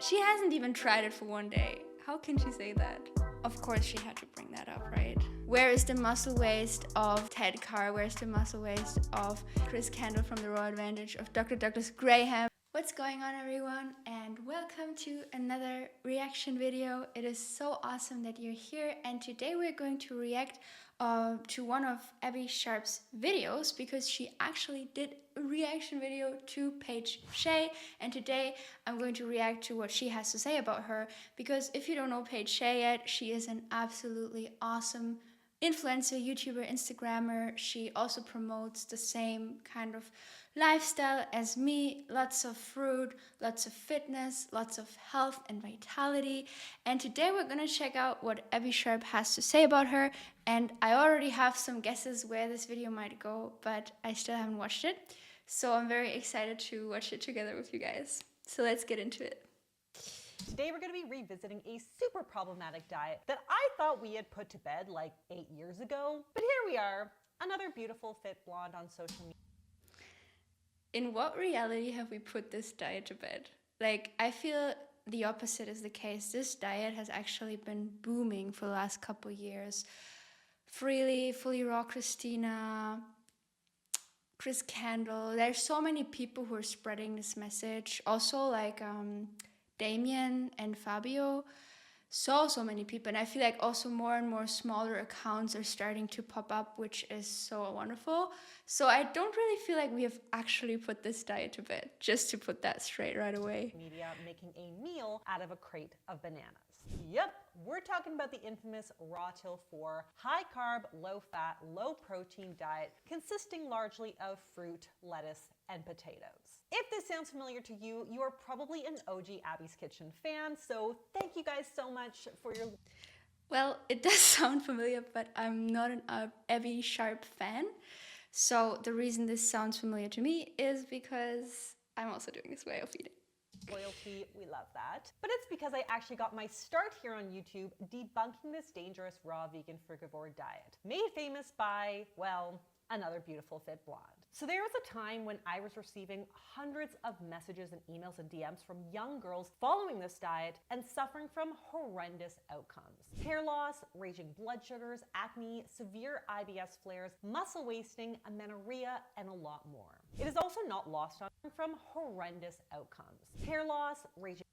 She hasn't even tried it for one day. How can she say that? Of course she had to bring that up, right? Where is the muscle waist of Ted Carr? Where's the muscle waist of Chris Kendall from the Raw Advantage, of Dr. Douglas Graham? What's going on, everyone? And welcome to another reaction video. It is so awesome that you're here, and today we're going to react to one of Abbey Sharp's videos, because she actually did a reaction video to Paige Shay, and today I'm going to react to what she has to say about her, because if you don't know Paige Shay yet, she is an absolutely awesome influencer, YouTuber, Instagrammer. She also promotes the same kind of lifestyle as me, lots of fruit, lots of fitness, lots of health and vitality. And today we're gonna check out what Abbey Sharp has to say about her. And I already have some guesses where this video might go, but I still haven't watched it. So I'm very excited to watch it together with you guys. So let's get into it. Today we're going to be revisiting a super problematic diet that I thought we had put to bed like 8 years ago. But here we are, another beautiful fit blonde on social media. In what reality have we put this diet to bed? Like, I feel the opposite is the case. This diet has actually been booming for the last couple years. Freely, Fully Raw Christina, Chris Kendall. There's so many people who are spreading this message. Also like Damien and Fabio. So many people. And I feel like also more and more smaller accounts are starting to pop up, which is so wonderful. So I don't really feel like we have actually put this diet to bed, just to put that straight right away. Media making a meal out of a crate of bananas. Yep, we're talking about the infamous Raw Till 4 high carb, low fat, low protein diet consisting largely of fruit, lettuce, and potatoes. If this sounds familiar to you, you are probably an OG Abbey's Kitchen fan, so thank you guys so much for your... Well, it does sound familiar, but I'm not an Abbey Sharp fan. So the reason this sounds familiar to me is because I'm also doing this way of eating. Loyalty, we love that. But it's because I actually got my start here on YouTube debunking this dangerous raw vegan frugivore diet, made famous by, well, another beautiful fit blonde. So there was a time when I was receiving hundreds of messages and emails and DMs from young girls following this diet and suffering from horrendous outcomes. Hair loss, raging blood sugars, acne, severe IBS flares, muscle wasting, amenorrhea, and a lot more. It is also not lost on from horrendous outcomes. Hair loss, raging...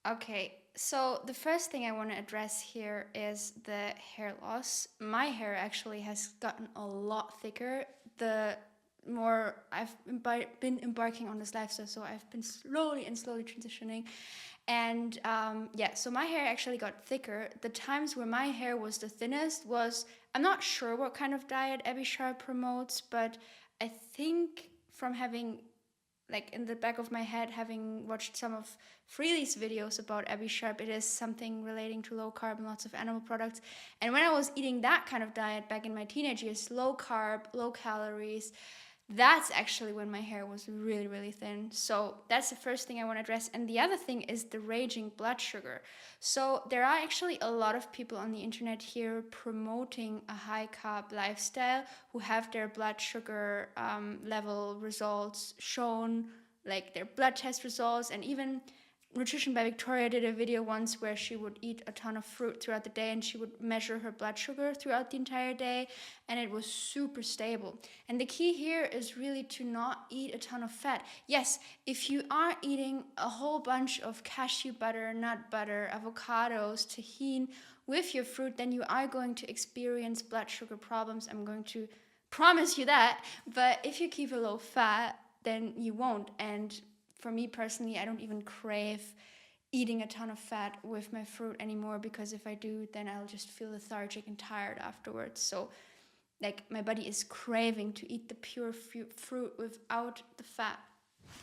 Okay, so the first thing I want to address here is the hair loss. My hair actually has gotten a lot thicker the more I've been embarking on this lifestyle, so I've been slowly transitioning. And yeah, so my hair actually got thicker. The times where my hair was the thinnest was, I'm not sure what kind of diet Abbey Sharp promotes, but I think from having, like in the back of my head, having watched some of Freely's videos about Abbey Sharp, it is something relating to low carb and lots of animal products. And when I was eating that kind of diet back in my teenage years, low carb, low calories, that's actually when my hair was really thin. So that's the first thing I want to address. And the other thing is the raging blood sugar. So there are actually a lot of people on the internet here promoting a high carb lifestyle who have their blood sugar level results shown, like their blood test results. And even Nutrition by Victoria did a video once where she would eat a ton of fruit throughout the day and she would measure her blood sugar throughout the entire day, and it was super stable. And the key here is really to not eat a ton of fat. Yes, if you are eating a whole bunch of cashew butter, nut butter, avocados, tahini with your fruit, then you are going to experience blood sugar problems. I'm going to promise you that. But if you keep it low fat, then you won't. And for me personally, I don't even crave eating a ton of fat with my fruit anymore, because if I do, then I'll just feel lethargic and tired afterwards. So like my body is craving to eat the pure fruit without the fat.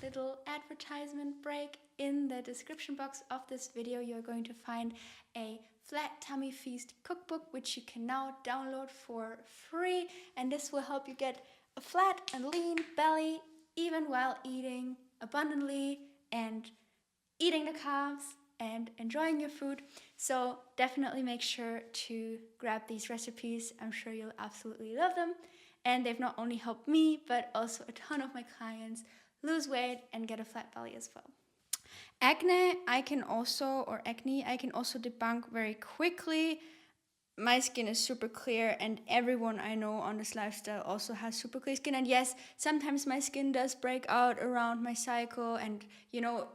Little advertisement break. In the description box of this video, you're going to find a Flat Tummy Feast cookbook, which you can now download for free. And this will help you get a flat and lean belly, even while eating abundantly and eating the carbs and enjoying your food. So definitely make sure to grab these recipes. I'm sure you'll absolutely love them. And they've not only helped me, but also a ton of my clients lose weight and get a flat belly as well. Acne, I can also debunk very quickly. My skin is super clear, and everyone I know on this lifestyle also has super clear skin. And yes, sometimes my skin does break out around my cycle, and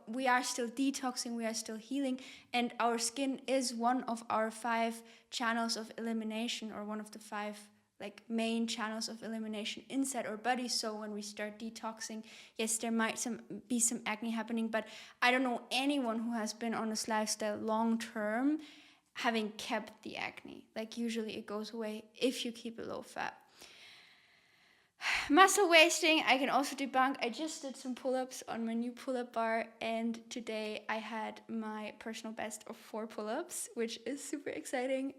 we are still detoxing, we are still healing, and our skin is one of our 5 channels of elimination, or one of the 5 like main channels of elimination inside our body. So when we start detoxing, yes, there might be some acne happening, but I don't know anyone who has been on this lifestyle long term having kept the acne. Like, usually it goes away if you keep it low fat. Muscle wasting, I can also debunk. I just did some pull-ups on my new pull-up bar, and today I had my personal best of 4 pull-ups, which is super exciting.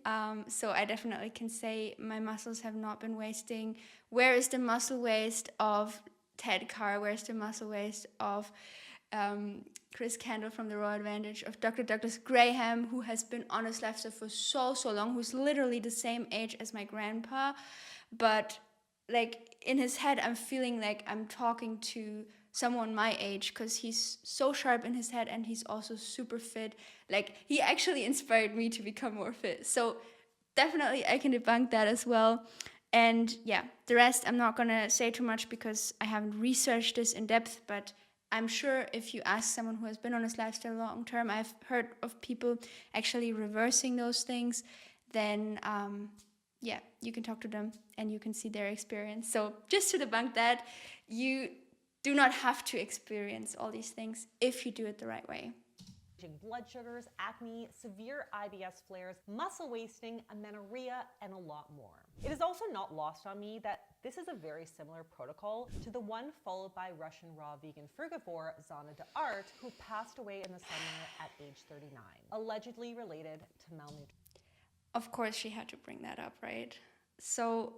So I definitely can say my muscles have not been wasting. Where is the muscle waste of Ted Carr? Where's the muscle waste of Chris Kendall from the Raw Advantage, of Dr. Douglas Graham, who has been on his lifestyle for so long, who's literally the same age as my grandpa, but like in his head I'm feeling like I'm talking to someone my age, because he's so sharp in his head and he's also super fit. Like, he actually inspired me to become more fit. So definitely I can debunk that as well. And yeah, the rest I'm not gonna say too much because I haven't researched this in depth, but I'm sure if you ask someone who has been on this lifestyle long term, I've heard of people actually reversing those things, then yeah, you can talk to them and you can see their experience. So just to debunk that, you do not have to experience all these things if you do it the right way. Blood sugars, acne, severe IBS flares, muscle wasting, amenorrhea, and a lot more. It is also not lost on me that this is a very similar protocol to the one followed by Russian raw vegan frugivore Zana de Art, who passed away in the summer at age 39, allegedly related to malnutrition. Of course she had to bring that up, right? So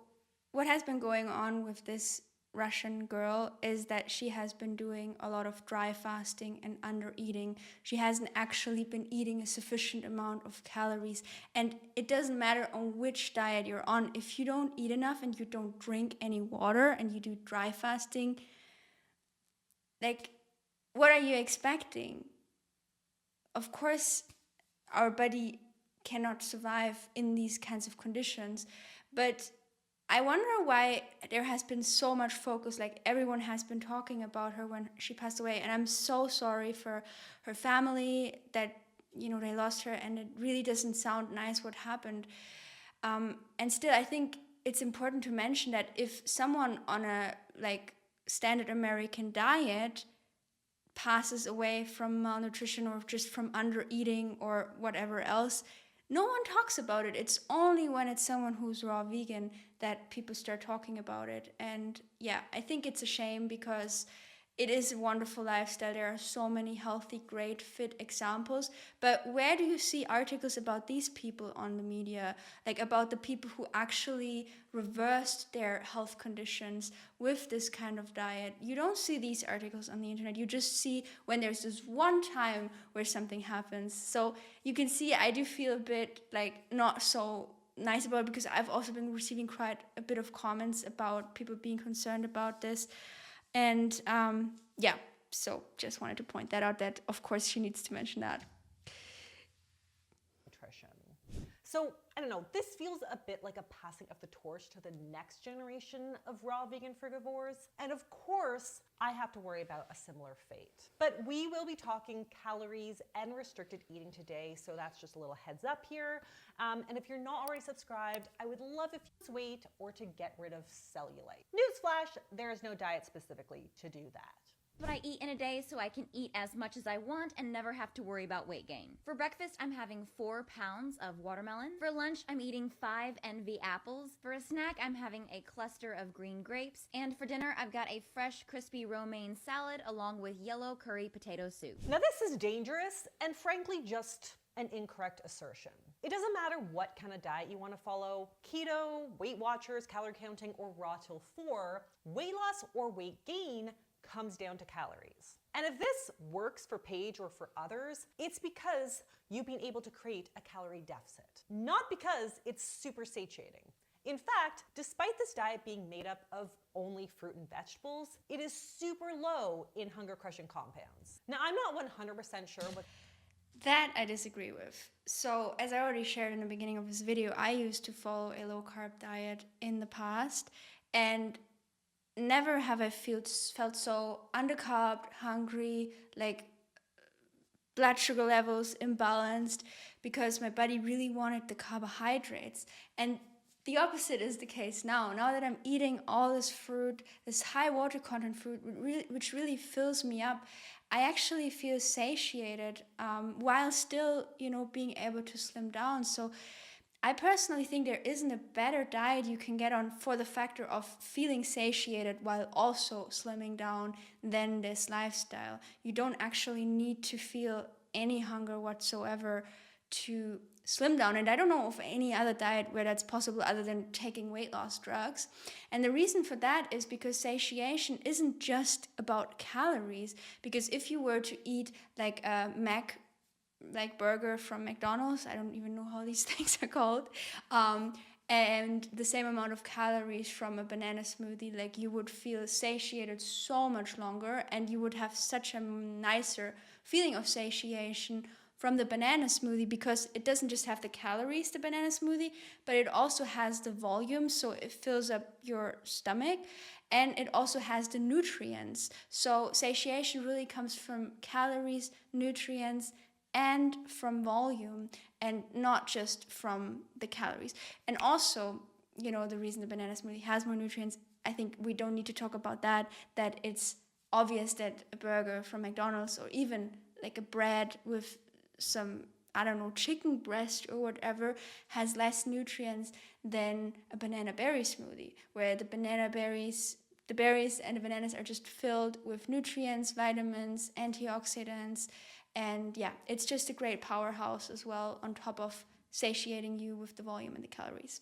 what has been going on with this Russian girl is that she has been doing a lot of dry fasting and under eating. She hasn't actually been eating a sufficient amount of calories. And it doesn't matter on which diet you're on. If you don't eat enough and you don't drink any water and you do dry fasting, like, what are you expecting? Of course, our body cannot survive in these kinds of conditions, but I wonder why there has been so much focus. Like, everyone has been talking about her when she passed away, and I'm so sorry for her family that they lost her, and it really doesn't sound nice what happened. And still, I think it's important to mention that if someone on a standard American diet passes away from malnutrition or just from under eating or whatever else, no one talks about it. It's only when it's someone who's raw vegan that people start talking about it. And yeah, I think it's a shame because it is a wonderful lifestyle. There are so many healthy, great, fit examples. But where do you see articles about these people on the media? Like, about the people who actually reversed their health conditions with this kind of diet. You don't see these articles on the internet. You just see when there's this one time where something happens. So you can see I do feel a bit not so nice about it, because I've also been receiving quite a bit of comments about people being concerned about this. And yeah, so just wanted to point that out, that of course she needs to mention that. Nutrition. So, I don't know, this feels a bit like a passing of the torch to the next generation of raw vegan frugivores. And of course, I have to worry about a similar fate. But we will be talking calories and restricted eating today, so that's just a little heads up here. And if you're not already subscribed, I would love if you lose weight or to get rid of cellulite. Newsflash, there is no diet specifically to do that. What I eat in a day so I can eat as much as I want and never have to worry about weight gain. For breakfast, I'm having 4 pounds of watermelon. For lunch, I'm eating 5 envy apples. For a snack, I'm having a cluster of green grapes. And for dinner, I've got a fresh, crispy romaine salad along with yellow curry potato soup. Now, this is dangerous and frankly just an incorrect assertion. It doesn't matter what kind of diet you want to follow, keto, Weight Watchers, calorie counting, or raw till 4, weight loss or weight gain comes down to calories. And if this works for Paige or for others, it's because you've been able to create a calorie deficit, not because it's super satiating. In fact, despite this diet being made up of only fruit and vegetables, it is super low in hunger-crushing compounds. Now, I'm not 100% sure what That I disagree with. So, as I already shared in the beginning of this video, I used to follow a low carb diet in the past, and never have I felt so undercarb, hungry, like blood sugar levels imbalanced, because my body really wanted the carbohydrates. And the opposite is the case now. Now that I'm eating all this fruit, this high water content fruit, which really fills me up, I actually feel satiated, while still, being able to slim down. So I personally think there isn't a better diet you can get on for the factor of feeling satiated while also slimming down than this lifestyle. You don't actually need to feel any hunger whatsoever to slim down. And I don't know of any other diet where that's possible other than taking weight loss drugs. And the reason for that is because satiation isn't just about calories. Because if you were to eat like a burger from McDonald's, I don't even know how these things are called, and the same amount of calories from a banana smoothie, like, you would feel satiated so much longer, and you would have such a nicer feeling of satiation from the banana smoothie, because it doesn't just have the calories, the banana smoothie, but it also has the volume, so it fills up your stomach, and it also has the nutrients. So satiation really comes from calories, nutrients, and from volume, and not just from the calories. And also, the reason the banana smoothie has more nutrients, I think we don't need to talk about that it's obvious that a burger from McDonald's, or even like a bread with some, I don't know, chicken breast or whatever, has less nutrients than a banana berry smoothie, where the berries and the bananas are just filled with nutrients, vitamins, antioxidants. And yeah, it's just a great powerhouse as well, on top of satiating you with the volume and the calories.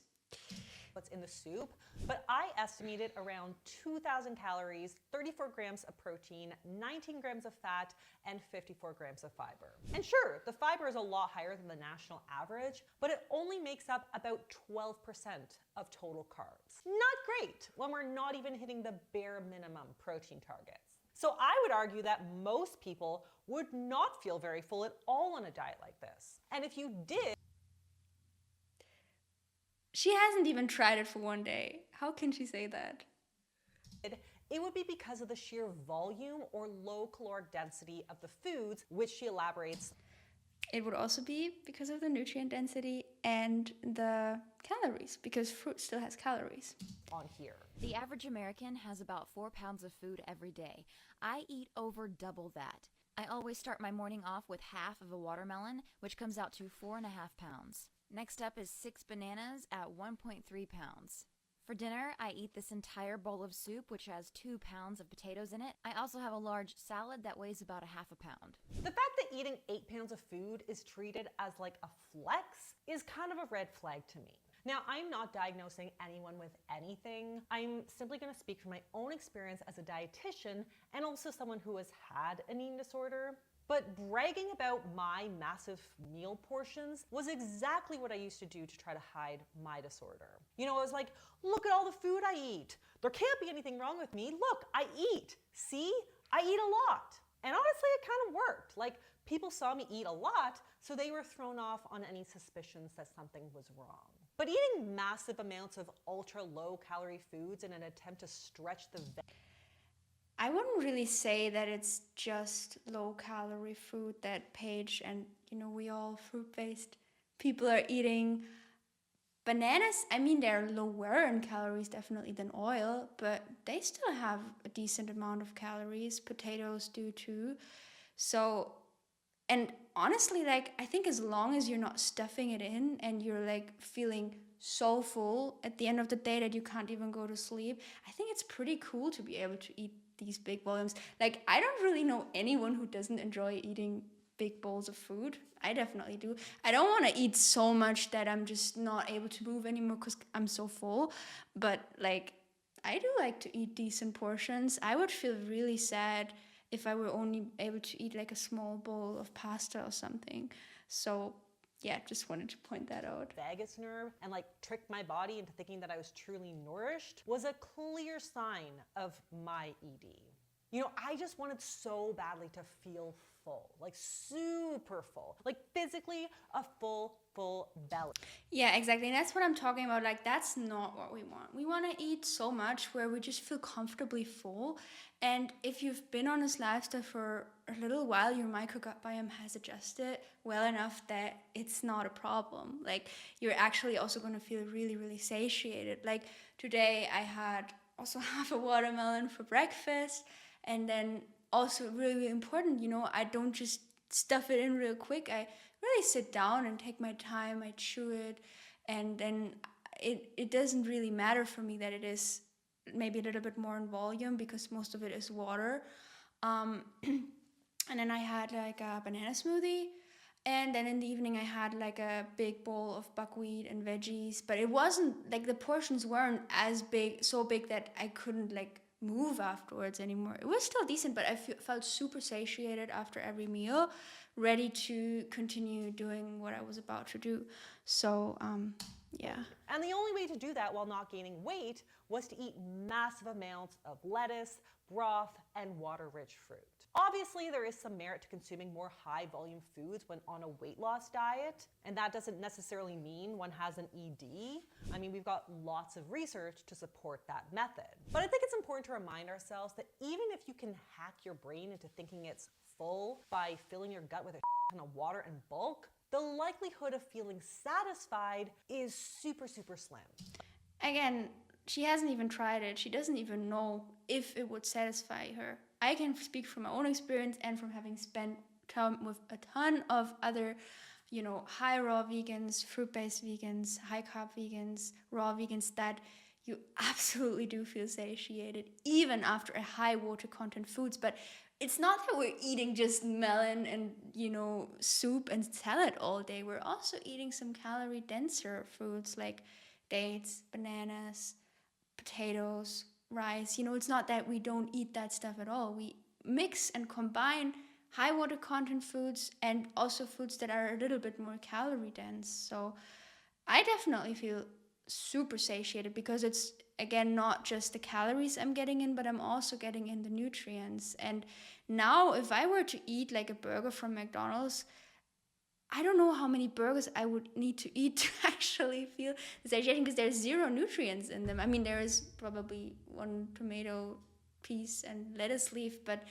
what's in the soup, but I estimated around 2,000 calories, 34 grams of protein, 19 grams of fat, and 54 grams of fiber. And sure, the fiber is a lot higher than the national average, but it only makes up about 12% of total carbs. Not great when we're not even hitting the bare minimum protein targets. So I would argue that most people would not feel very full at all on a diet like this. And if you did, She hasn't even tried it for one day. How can she say that? it would be because of the sheer volume or low caloric density of the foods, which she elaborates. It would also be because of the nutrient density and the calories, because fruit still has calories. On here. The average American has about 4 pounds of food every day. I eat over double that. I always start my morning off with half of a watermelon, which comes out to 4.5 pounds. Next up is 6 bananas at 1.3 pounds. For dinner, I eat this entire bowl of soup, which has 2 pounds of potatoes in it. I also have a large salad that weighs about a half a pound. The fact that eating 8 pounds of food is treated as like a flex is kind of a red flag to me. Now, I'm not diagnosing anyone with anything. I'm simply going to speak from my own experience as a dietitian and also someone who has had an eating disorder. But bragging about my massive meal portions was exactly what I used to do to try to hide my disorder. You know, I was like, look at all the food I eat. There can't be anything wrong with me. Look, I eat. See? I eat a lot. And honestly, it kind of worked. Like, people saw me eat a lot, so they were thrown off on any suspicions that something was wrong. But eating massive amounts of ultra low calorie foods in an attempt to stretch the I wouldn't really say that it's just low calorie food that Paige and, we all fruit-based people are eating. Bananas, I mean, they're lower in calories definitely than oil, but they still have a decent amount of calories. Potatoes do too. So, and honestly, like, I think as long as you're not stuffing it in and you're like feeling so full at the end of the day that you can't even go to sleep, I think it's pretty cool to be able to eat these big volumes. Like, I don't really know anyone who doesn't enjoy eating big bowls of food. I definitely do. I don't want to eat so much that I'm just not able to move anymore because I'm so full. But like, I do like to eat decent portions. I would feel really sad if I were only able to eat like a small bowl of pasta or something. So yeah, just wanted to point that out. Vagus nerve and like tricked my body into thinking that I was truly nourished was a clear sign of my ED. You know, I just wanted so badly to feel full, like super full, like physically a full belly. Yeah, exactly. And that's what I'm talking about. Like, that's not what we want. We want to eat so much where we just feel comfortably full. And if you've been on this lifestyle for a little while, your microbiome has adjusted well enough that it's not a problem. Like, you're actually also going to feel really, really satiated. Like, today I had also half a watermelon for breakfast. And then also really, really important, you know, I don't just stuff it in real quick. I really sit down and take my time. I chew it, and then it doesn't really matter for me that it is maybe a little bit more in volume because most of it is water. And then I had like a banana smoothie, and then in the evening I had like a big bowl of buckwheat and veggies. But it wasn't like the portions weren't as big, so big that I couldn't like move afterwards anymore. It was still decent, but I felt super satiated after every meal, ready to continue doing what I was about to do. So yeah. And the only way to do that while not gaining weight was to eat massive amounts of lettuce, broth, and water-rich fruit. Obviously, there is some merit to consuming more high-volume foods when on a weight loss diet, and that doesn't necessarily mean one has an ED. I mean, we've got lots of research to support that method. But I think it's important to remind ourselves that even if you can hack your brain into thinking it's full by filling your gut with a ton of water and bulk, the likelihood of feeling satisfied is super, super slim. Again, she hasn't even tried it. She doesn't even know if it would satisfy her. I can speak from my own experience and from having spent time with a ton of other, you know, high raw vegans, fruit-based vegans, high carb vegans, raw vegans, that you absolutely do feel satiated even after a high water content foods. But it's not that we're eating just melon and, you know, soup and salad all day. We're also eating some calorie denser foods like dates, bananas, potatoes, rice. You know, it's not that we don't eat that stuff at all. We mix and combine high water content foods and also foods that are a little bit more calorie dense. So I definitely feel super satiated because it's, again, not just the calories I'm getting in, but I'm also getting in the nutrients. And now if I were to eat like a burger from McDonald's, I don't know how many burgers I would need to eat to actually feel satiating because there's zero nutrients in them. I mean, there is probably one tomato piece and lettuce leaf, but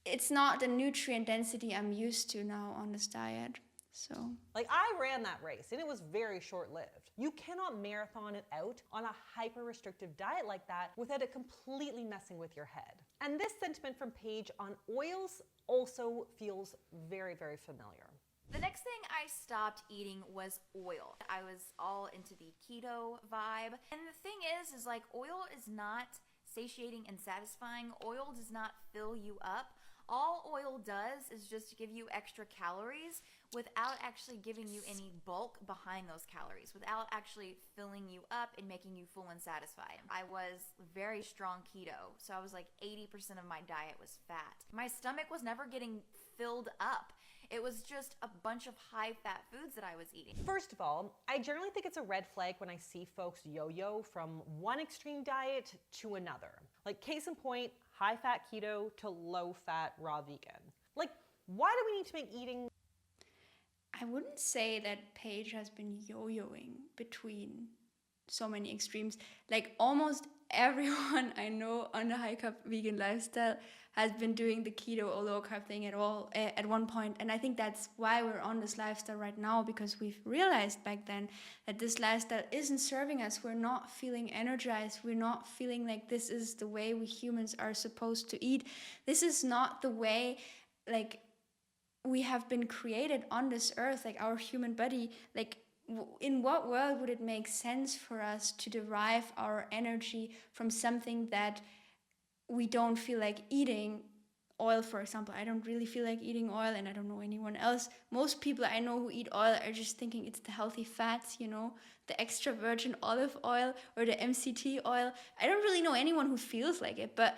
it's not the nutrient density I'm used to now on this diet. So, like, I ran that race and it was very short-lived. You cannot marathon it out on a hyper-restrictive diet like that without it completely messing with your head. And this sentiment from Paige on oils also feels very, very familiar. The next thing I stopped eating was oil. I was all into the keto vibe. And the thing is like, oil is not satiating and satisfying. Oil does not fill you up. All oil does is just give you extra calories without actually giving you any bulk behind those calories, without actually filling you up and making you full and satisfied. I was very strong keto, so I was like 80% of my diet was fat. My stomach was never getting filled up. It was just a bunch of high-fat foods that I was eating. First of all, I generally think it's a red flag when I see folks yo-yo from one extreme diet to another. Like, case in point, high-fat keto to low-fat raw vegan. Like, why do we need to make eating... I wouldn't say that Paige has been yo-yoing between so many extremes. Like, almost everyone I know on the high carb vegan lifestyle has been doing the keto or low carb thing at one point. And I think that's why we're on this lifestyle right now, because we've realized back then that this lifestyle isn't serving us. We're not feeling energized. We're not feeling like this is the way we humans are supposed to eat. This is not the way, like, we have been created on this earth, like our human body. Like, in what world would it make sense for us to derive our energy from something that we don't feel like eating? Oil, for example. I don't really feel like eating oil, and I don't know anyone else. Most people I know who eat oil are just thinking it's the healthy fats, you know, the extra virgin olive oil or the MCT oil. I don't really know anyone who feels like it, but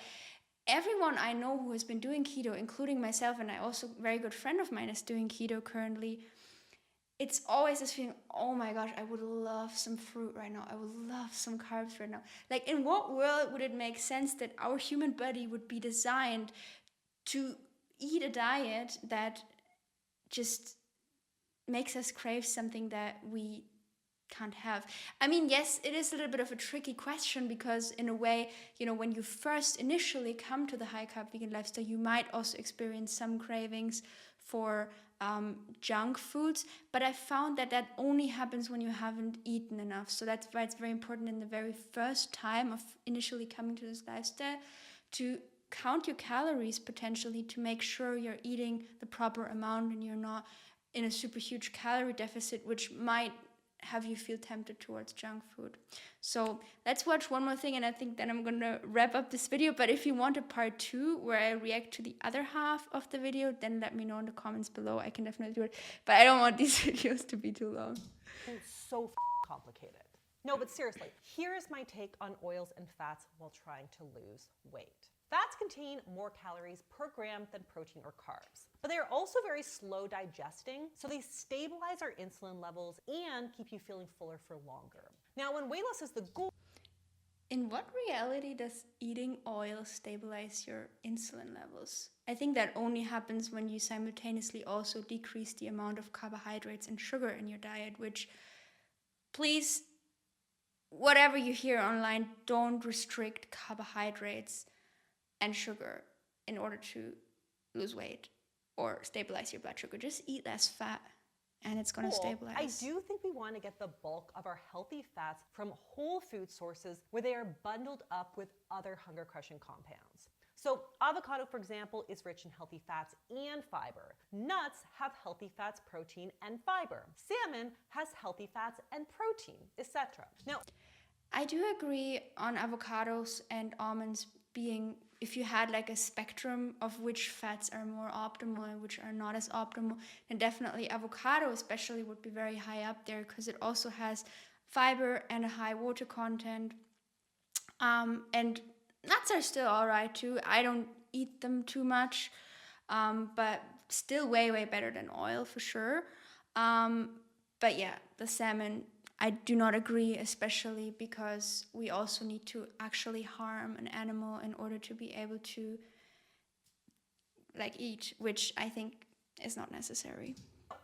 everyone I know who has been doing keto, including myself, and I also, a very good friend of mine is doing keto currently, it's always this feeling, oh my gosh, I would love some fruit right now. I would love some carbs right now. Like, in what world would it make sense that our human body would be designed to eat a diet that just makes us crave something that we can't have? I mean, yes, it is a little bit of a tricky question, because in a way, when you first initially come to the high carb vegan lifestyle, you might also experience some cravings for junk foods, but I found that only happens when you haven't eaten enough. So that's why it's very important in the very first time of initially coming to this lifestyle to count your calories, potentially, to make sure you're eating the proper amount and you're not in a super huge calorie deficit, which might have you feel tempted towards junk food. So let's watch one more thing, and I think then I'm gonna wrap up this video. But if you want a part 2 where I react to the other half of the video, then let me know in the comments below. I can definitely do it, but I don't want these videos to be too long. It's so complicated. No, but seriously, here is my take on oils and fats while trying to lose weight. Fats contain more calories per gram than protein or carbs, but they are also very slow digesting, so they stabilize our insulin levels and keep you feeling fuller for longer. Now, when weight loss is the goal, in what reality does eating oil stabilize your insulin levels? I think that only happens when you simultaneously also decrease the amount of carbohydrates and sugar in your diet, which, please, whatever you hear online, don't restrict carbohydrates and sugar in order to lose weight or stabilize your blood sugar. Just eat less fat and it's going to stabilize. I do think we want to get the bulk of our healthy fats from whole food sources where they are bundled up with other hunger crushing compounds. So avocado, for example, is rich in healthy fats and fiber. Nuts have healthy fats, protein, and fiber. Salmon has healthy fats and protein, etc. Now, I do agree on avocados and almonds being, if you had like a spectrum of which fats are more optimal and which are not as optimal, then definitely avocado especially would be very high up there, because it also has fiber and a high water content. And nuts are still all right too. I don't eat them too much, but still way, way better than oil for sure. But yeah, the salmon, I do not agree, especially because we also need to actually harm an animal in order to be able to eat, which I think is not necessary.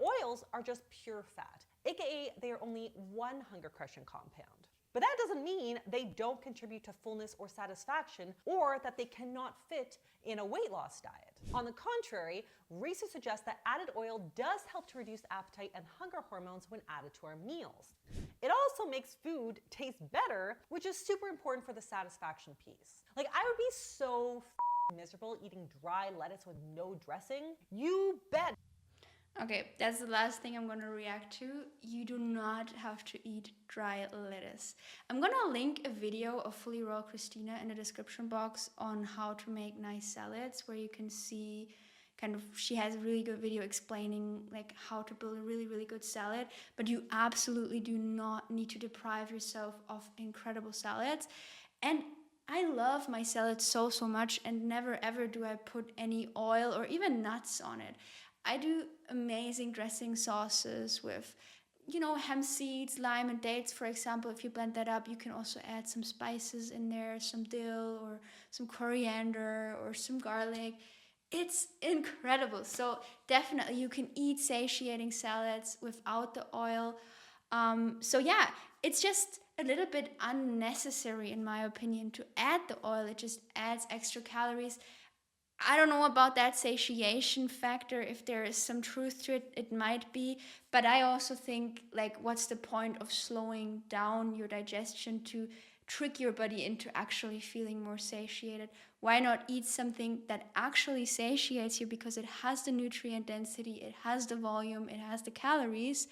Oils are just pure fat, aka they are only one hunger crushing compound. But that doesn't mean they don't contribute to fullness or satisfaction, or that they cannot fit in a weight loss diet. On the contrary, research suggests that added oil does help to reduce appetite and hunger hormones when added to our meals. It also makes food taste better, which is super important for the satisfaction piece. Like, I would be so miserable eating dry lettuce with no dressing. You bet. Okay, that's the last thing I'm gonna react to. You do not have to eat dry lettuce. I'm gonna link a video of Fully Raw Christina in the description box on how to make nice salads, where you can see she has a really good video explaining like how to build a really, really good salad. But you absolutely do not need to deprive yourself of incredible salads. And I love my salad so much, and never ever do I put any oil or even nuts on it. I do amazing dressing sauces with, hemp seeds, lime, and dates, for example. If you blend that up, you can also add some spices in there, some dill or some coriander or some garlic. It's incredible. So definitely you can eat satiating salads without the oil. So yeah, it's just a little bit unnecessary, in my opinion, to add the oil. It just adds extra calories. I don't know about that satiation factor. If there is some truth to it, it might be. But I also think, what's the point of slowing down your digestion to trick your body into actually feeling more satiated? Why not eat something that actually satiates you, because it has the nutrient density, it has the volume, it has the calories?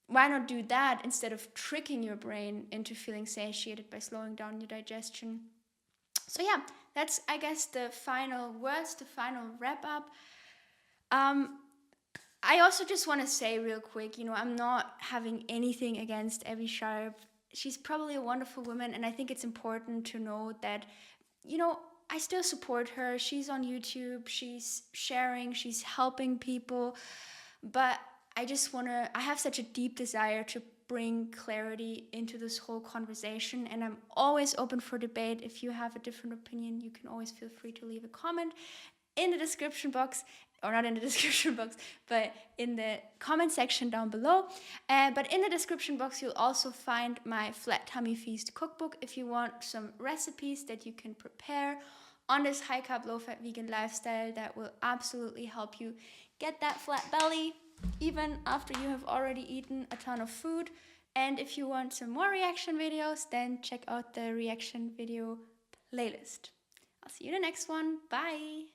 Why not do that instead of tricking your brain into feeling satiated by slowing down your digestion? So yeah, that's, I guess, the final words, the final wrap up. I also just want to say real quick, I'm not having anything against Abbey Sharp. She's probably a wonderful woman, and I think it's important to know that, I still support her. She's on YouTube, she's sharing, she's helping people. But I have such a deep desire to bring clarity into this whole conversation, and I'm always open for debate. If you have a different opinion, you can always feel free to leave a comment in the description box, or not in the description box, but in the comment section down below. But in the description box, you'll also find my Flat Tummy Feast cookbook if you want some recipes that you can prepare on this high carb, low fat vegan lifestyle that will absolutely help you get that flat belly even after you have already eaten a ton of food. And if you want some more reaction videos, then check out the reaction video playlist. I'll see you in the next one. Bye!